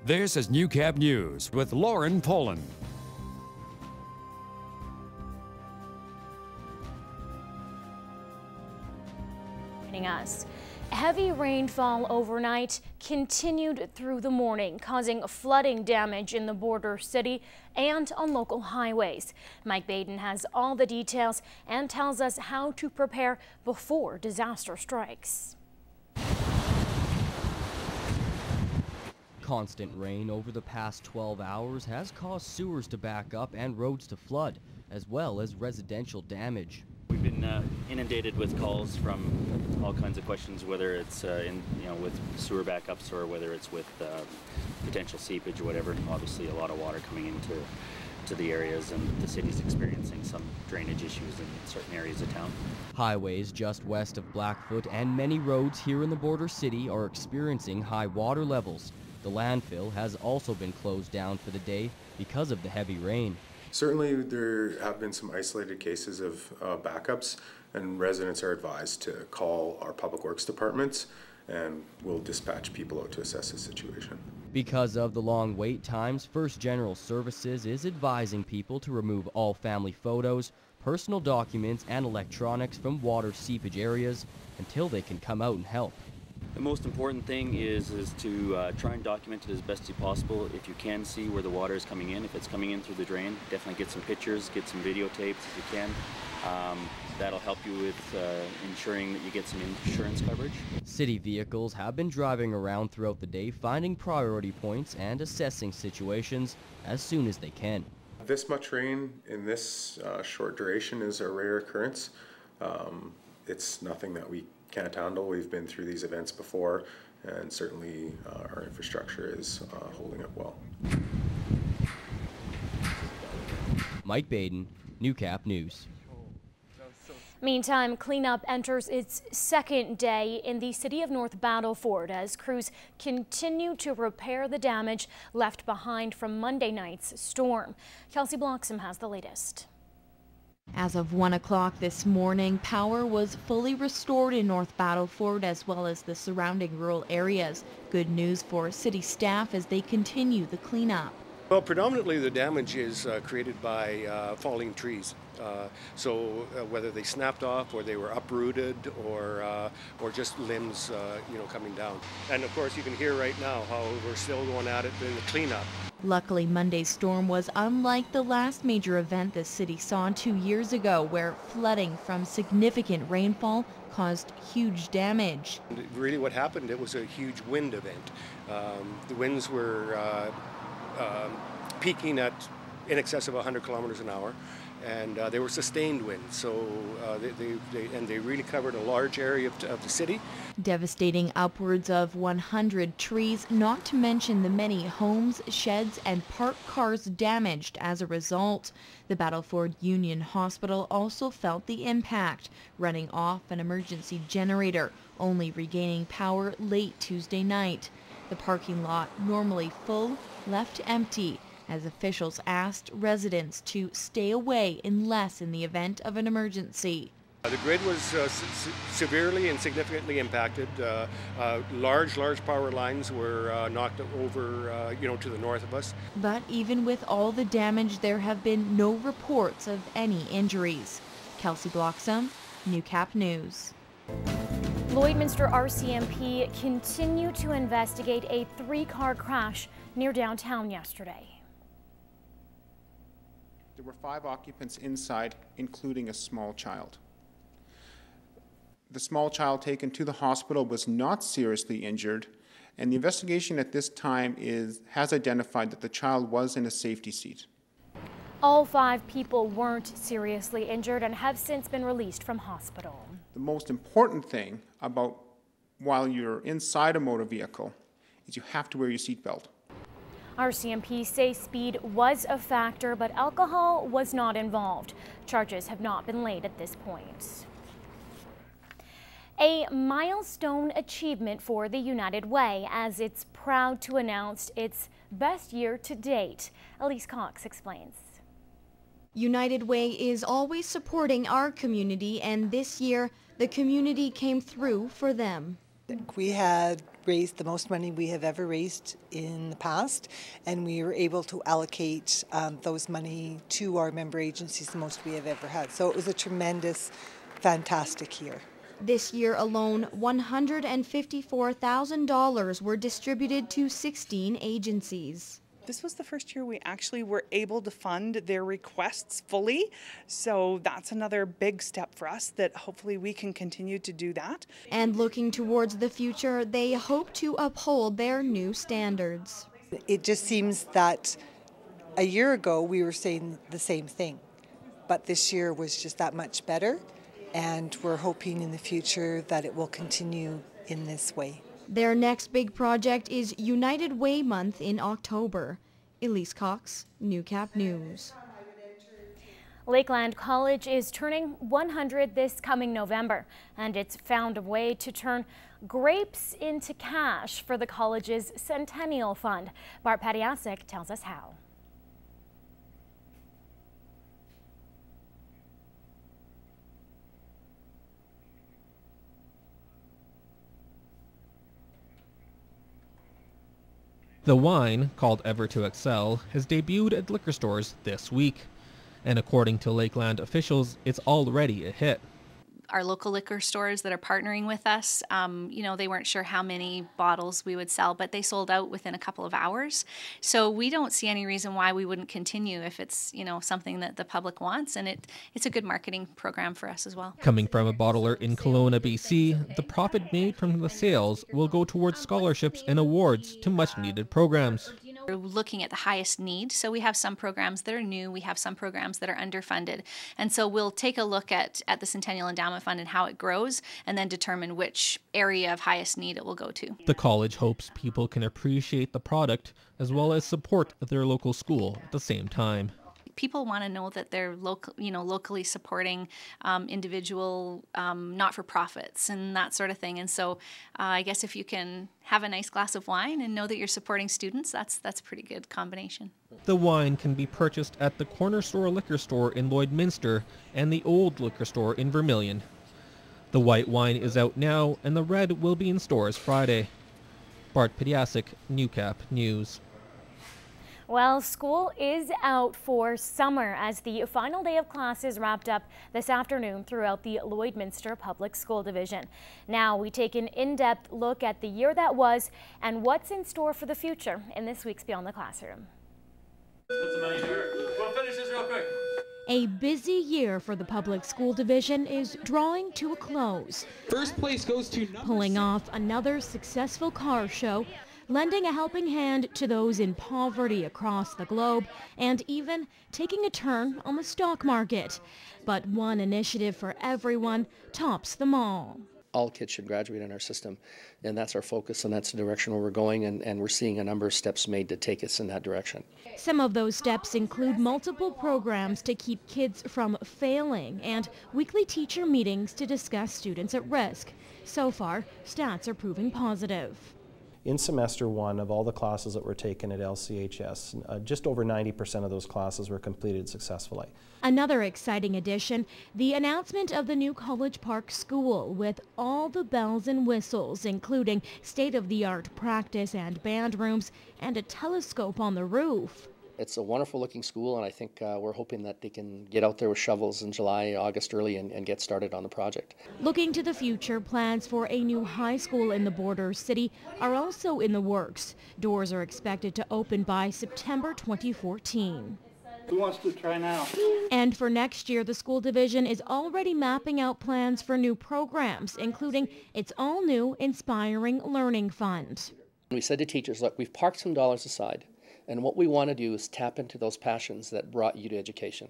This is Newcap News with Lauren Poland. Us. Heavy rainfall overnight continued through the morning, causing flooding damage in the border city and on local highways. Mike Baden has all the details and tells us how to prepare before disaster strikes. Constant rain over the past 12 hours has caused sewers to back up and roads to flood, as well as residential damage. We've been inundated with calls from all kinds of questions, whether it's with sewer backups or whether it's with potential seepage or whatever. Obviously, a lot of water coming into the areas, and the city's experiencing some drainage issues in certain areas of town. Highways just west of Blackfoot and many roads here in the border city are experiencing high water levels. The landfill has also been closed down for the day because of the heavy rain. Certainly there have been some isolated cases of backups, and residents are advised to call our public works departments, and we'll dispatch people out to assess the situation. Because of the long wait times, First General Services is advising people to remove all family photos, personal documents, and electronics from water seepage areas until they can come out and help. The most important thing is to try and document it as best as possible. If you can see where the water is coming in, if it's coming in through the drain, definitely get some pictures, get some videotapes if you can. That'll help you with ensuring that you get some insurance coverage. City vehicles have been driving around throughout the day, finding priority points and assessing situations as soon as they can. This much rain in this short duration is a rare occurrence. It's nothing that we can't handle. We've been through these events before, and certainly our infrastructure is holding up well. Mike Baden, Newcap News. Meantime, cleanup enters its second day in the city of North Battleford as crews continue to repair the damage left behind from Monday night's storm. Kelsey Bloxham has the latest. As of 1 o'clock this morning, power was fully restored in North Battleford as well as the surrounding rural areas. Good news for city staff as they continue the cleanup. Well, predominantly the damage is created by falling trees. So whether they snapped off or they were uprooted or just limbs coming down. And of course you can hear right now how we're still going at it in the cleanup. Luckily, Monday's storm was unlike the last major event the city saw 2 years ago, where flooding from significant rainfall caused huge damage. Really what happened, it was a huge wind event. The winds were peaking at in excess of 100 kilometers an hour, and they were sustained winds, so they really covered a large area of the city. Devastating upwards of 100 trees, not to mention the many homes, sheds and parked cars damaged as a result. The Battleford Union Hospital also felt the impact, running off an emergency generator, only regaining power late Tuesday night. The parking lot, normally full, left empty, as officials asked residents to stay away unless in the event of an emergency. The grid was severely and significantly impacted. Large power lines were knocked over, to the north of us. But even with all the damage, there have been no reports of any injuries. Kelsey Bloxham, Newcap News. Lloydminster RCMP continued to investigate a 3-car crash near downtown yesterday. There were 5 occupants inside, including a small child. The small child taken to the hospital was not seriously injured, and the investigation at this time has identified that the child was in a safety seat. All 5 people weren't seriously injured and have since been released from hospital. The most important thing about while you're inside a motor vehicle is you have to wear your seatbelt. RCMP say speed was a factor, but alcohol was not involved. Charges have not been laid at this point. A milestone achievement for the United Way as it's proud to announce its best year to date. Elise Cox explains. United Way is always supporting our community, and this year the community came through for them. We had raised the most money we have ever raised in the past, and we were able to allocate those money to our member agencies, the most we have ever had. So it was a tremendous, fantastic year. This year alone, $154,000 were distributed to 16 agencies. This was the first year we actually were able to fund their requests fully, so that's another big step for us that hopefully we can continue to do that. And looking towards the future, they hope to uphold their new standards. It just seems that a year ago we were saying the same thing, but this year was just that much better, and we're hoping in the future that it will continue in this way. Their next big project is United Way Month in October. Elise Cox, Newcap News. Lakeland College is turning 100 this coming November, and it's found a way to turn grapes into cash for the college's Centennial Fund. Bart Padiasek tells us how. The wine, called Ever to Excel, has debuted at liquor stores this week. And according to Lakeland officials, it's already a hit. Our local liquor stores that are partnering with us, they weren't sure how many bottles we would sell, but they sold out within a couple of hours. So we don't see any reason why we wouldn't continue if it's, something that the public wants, and it's a good marketing program for us as well. Coming from a bottler in Kelowna, BC, the profit made from the sales will go towards scholarships and awards to much-needed programs. We're looking at the highest need, so we have some programs that are new, we have some programs that are underfunded, and so we'll take a look at the Centennial Endowment Fund and how it grows, and then determine which area of highest need it will go to. The college hopes people can appreciate the product as well as support their local school at the same time. People want to know that they're locally supporting individual not-for-profits and that sort of thing. And so I guess if you can have a nice glass of wine and know that you're supporting students, that's a pretty good combination. The wine can be purchased at the Corner Store Liquor Store in Lloydminster and the Old Liquor Store in Vermilion. The white wine is out now, and the red will be in stores Friday. Bart Padiasek, Newcap News. Well, school is out for summer as the final day of classes wrapped up this afternoon throughout the Lloydminster Public School Division. Now we take an in-depth look at the year that was and what's in store for the future in this week's Beyond the Classroom. Put some money there. We'll finish this real quick. A busy year for the Public School Division is drawing to a close. First place goes to pulling off another successful car show, lending a helping hand to those in poverty across the globe, and even taking a turn on the stock market. But one initiative for everyone tops them all. All kids should graduate in our system, and that's our focus, and that's the direction where we're going, and we're seeing a number of steps made to take us in that direction. Some of those steps include multiple programs to keep kids from failing and weekly teacher meetings to discuss students at risk. So far, stats are proving positive. In semester one of all the classes that were taken at LCHS, just over 90% of those classes were completed successfully. Another exciting addition, the announcement of the new College Park School with all the bells and whistles, including state-of-the-art practice and band rooms and a telescope on the roof. It's a wonderful looking school, and I think we're hoping that they can get out there with shovels in July, August early and get started on the project. Looking to the future, plans for a new high school in the border city are also in the works. Doors are expected to open by September 2014. Who wants to try now? And for next year, the school division is already mapping out plans for new programs, including its all-new Inspiring Learning Fund. We said to teachers, look, we've parked some dollars aside. And what we want to do is tap into those passions that brought you to education.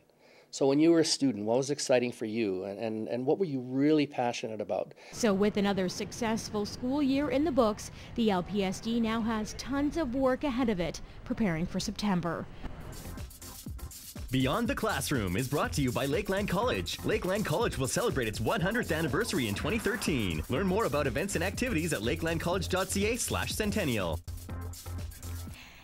So when you were a student, what was exciting for you and what were you really passionate about? So with another successful school year in the books, the LPSD now has tons of work ahead of it, preparing for September. Beyond the Classroom is brought to you by Lakeland College. Lakeland College will celebrate its 100th anniversary in 2013. Learn more about events and activities at lakelandcollege.ca/centennial.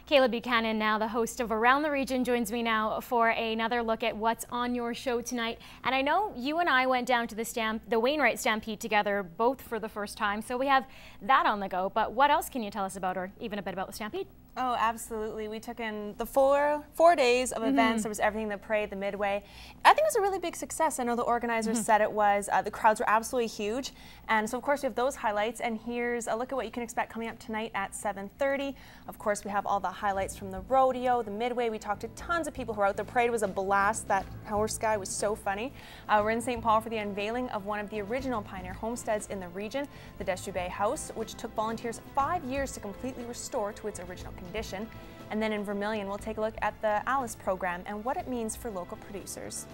Kayla Buchanan, now the host of Around the Region, joins me now for another look at what's on your show tonight. And I know you and I went down to the Wainwright Stampede together, both for the first time, so we have that on the go. But what else can you tell us about, or even a bit about the Stampede? Oh, absolutely. We took in the four days of events. There was everything, the parade, the midway. I think it was a really big success. I know the organizers said it was. The crowds were absolutely huge. And so, of course, we have those highlights. And here's a look at what you can expect coming up tonight at 7:30. Of course, we have all the highlights from the rodeo, the midway. We talked to tons of people who were out. The parade was a blast. That horse guy was so funny. We're in St. Paul for the unveiling of one of the original pioneer homesteads in the region, the Deschutes Bay House, which took volunteers 5 years to completely restore to its original condition. And then in Vermilion, we'll take a look at the ALICE program and what it means for local producers.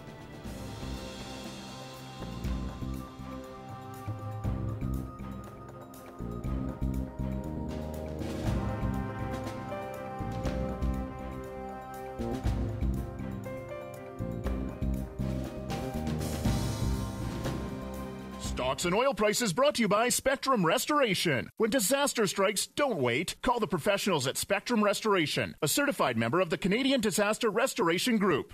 Stocks and oil prices brought to you by Spectrum Restoration. When disaster strikes, don't wait. Call the professionals at Spectrum Restoration, a certified member of the Canadian Disaster Restoration Group.